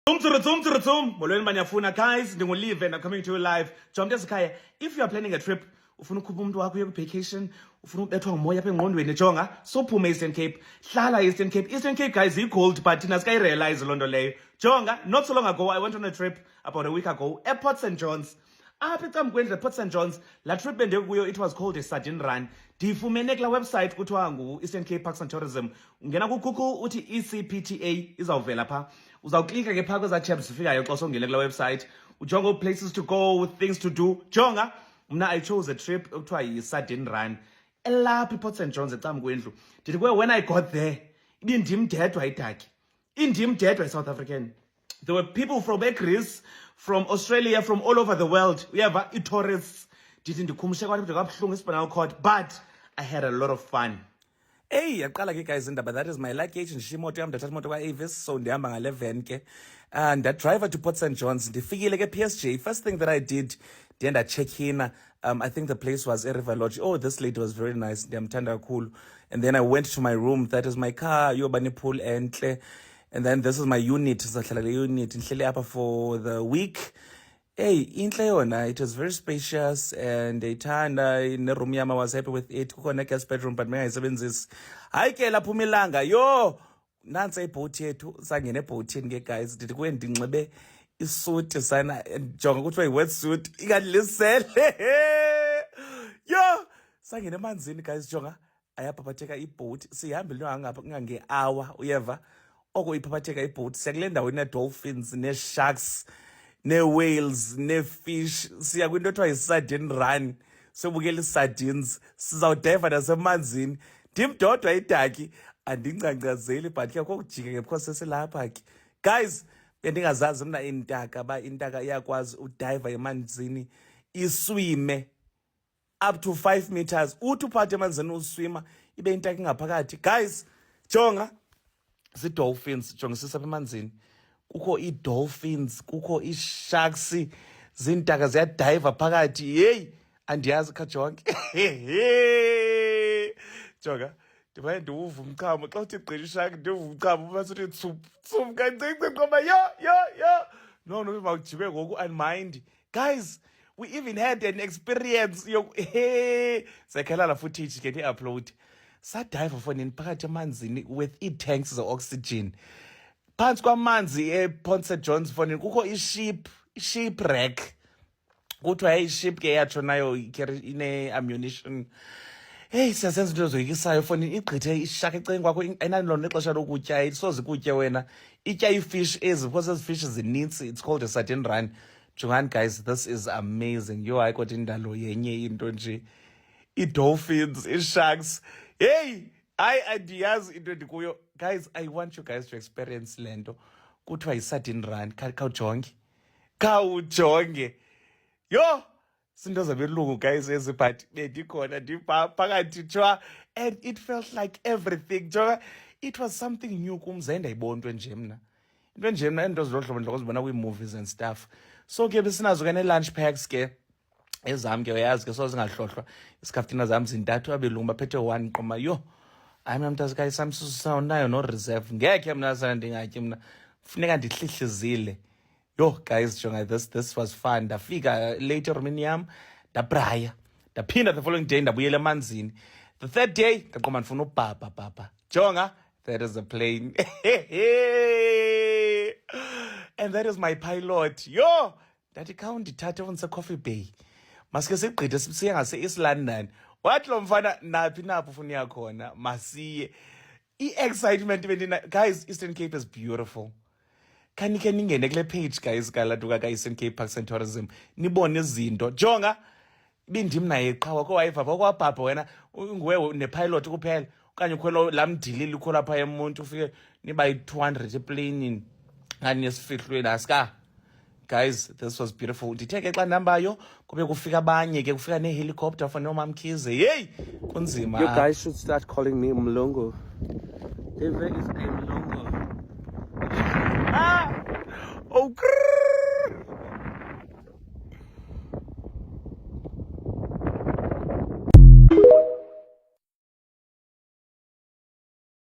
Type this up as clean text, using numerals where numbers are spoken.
Molweni banyafuna guys, ndingulive and I'm coming to you live. Jonga ezikhaya, if you are planning a trip, ufuna ukhupha umuntu wakho uye vacation, ufuna ubethwa ngumoya apha engqondweni, jonga, sophume Eastern Cape, hlala Eastern Cape. Eastern Cape guys cold, but thina sikayirealize loo nto leyo. Jonga, not so long ago I went on a trip about a week ago at Port St. John's. Apha ecamkwendle Port St. John's, la trip bendikuyo, it was called a sardine run. Ndifumene kula website kuthiwa ngu-Eastern Cape Parks and Tourism. Ungena kuGoogle uthi ECPTA izawuvela pha. Uzawuklika ke phaa kwezaa tabs zifikayo xa songene kula website. Ujonga places to go, things to do. Jonga, mna I chose a trip ekuthiwa yi-sardine run. Elapha ePort St. John's ecamkwendlu. Ndithi kuwe when I got there, ibindim ndedwa idaki. Indim ndedwa South African. There were people from Greece, from Australia, from all over the world. We have tourists. Ndithi ndikhumishe kwathi kabuhlungu ispinal cord, but I had a lot of fun. Hey, yaqala ke guys indaba, that is my luggage ndishiya imoto yam ndathatha imoto kwa-Avis, so ndihamba ngale van ke driver to Port St. John's. Ndifikile ke PSG. First thing that I did, ndiye ndacheck in. I think the place was River Lodge. Oh, this lady was very nice. Ndiyamthanda kakhulu. And then I went to my room. That is my car. Yoba nepool entle. And then this is my unit. Sizahlala le unit. Ndihleli apha for the week. Hey, intle yona, it was very spacious and ndiyithanda. Neroom yam I was happy with it. Kukho ne-guest bedroom but mengayisebenzisi. Hayi ke laphuma ilanga. Yo, nantsi ibhoti yethu. Sangena ebhotini ke guys. Ndithi kuwe ndinxibe isuti sana. Jonga kuthiwa yi-wetsuit. Ingandlisele. Yo, sangena emanzini guys. Jonga, ayaphapatheka ibhoti. Sihambile ngange-hour, uyeva. Oko iphapatheka ibhoti. Siya kule ndawo ine-dolphins, ne-sharks, ne-whales, ne-fish. Siya kwinto ethiwa yi-sardine run. Sobukela ii-sardines. Sizawudiva nasemanzini. Ndim ndodwa idaki. Andingcangcazeli but ke kokujika ke because sesilapha ke. Guys, bendingazazi mna intaka ba intaka iyakwazi udiva emanzini iswime up to 5 meters. Uthi uphathe emanzini uswima ibe intaka ingaphakathi. Guys, jonga zii-dolphins, jonga sisapha emanzini. Kukho ii-dolphins, kukho ii-sharks, ziintaka ziyadiva phakathi. Yeyi, andiyazi kha jonke. Jonga, ndimane ndiwuva umchamo. Xa uthi gqisha ishaki ndiwuva umchamo. Ubasuthi tsum kancinci ngoba yo. No, mawujime ngoku unmind. Guys, we even had an experience. Sayikhalala footage ke ndi-upload. Sadiva fonini phakathi emanzini with ii-tanks ze-oxygen. Phantsi kwamanzi ePort St. John's fonini kukho i-shipwreck. Kuthiwa iship ke yatsho nayo ine-ammunition. Hey, siyazenza into ezoyikisayo fonini. Igqithe ishaka ecengeni kwakho ayinalona ixesha lokutya. Ayisoze kutye wena. Itya iifish ezi because ezi fish zinintsi. It's called a sardine run. Jongani guys, this is amazing. Yo, hayi kodwa indalo yenye into nje. Ii-dolphins, ii-sharks. Hey, andiyazi into endikuyo. Guys, I want you guys to experience le nto. Kuthiwa yi-sardine run. Khawujonge. Yo, sinto zabelungu guys ezi but bendikhona phakathi tshwa. And it felt like everything. Jonga, it was something new kum. Zange ndayibona into enje mna. Into enje mna into zilolu hlobo ndizibona kwii-movies and stuff. So ke besinazo ke ne-lunch packs ke. Ezam ke uyazi ke so zingahlohlwa. Isikaftina zam zintathu abelungu baphethe 1 qoma. Yo, hayi mna mntazi samsusu sawunayo no-reserve. Ngekhe mna sana ndingatyi mna. Funeka ndihlihlizile. Yo, guys, jonga, this was fun. Ndafika late erumini yam, ndabraya. Ndaphinda the following day, ndabuyela emanzini. The third day, ndaqoma ndifuna ubhabha. Jonga, that is a plane. And that is my pilot. Yo, ndathi khawundithathe undise Coffee Bay. Masike sigqithe siye ngase-East London. Wathi lo mfana naphi ufuna uya khona, masiye. I-excitement guys, Eastern Cape is beautiful. Khanike ningene kule page guys kaladuka ka-Eastern Cape Parks and Tourism nibone izinto. Jonga, ibindim naye qha wakho wayiva wakwabhabha wena nguwe nepilot kuphela okanye ukhwelo lamdilili ukhola pha emuntu ufike niba yi-200 eplanini ngani esifihlweni asika. Guys, this was beautiful. Ndithe xa nambayo kube kufika abanye ke kufika ne-helicopter for nomamkhize. Hey, kunzima. You guys should start calling me Mlungu. Where is Mlungu? Oh,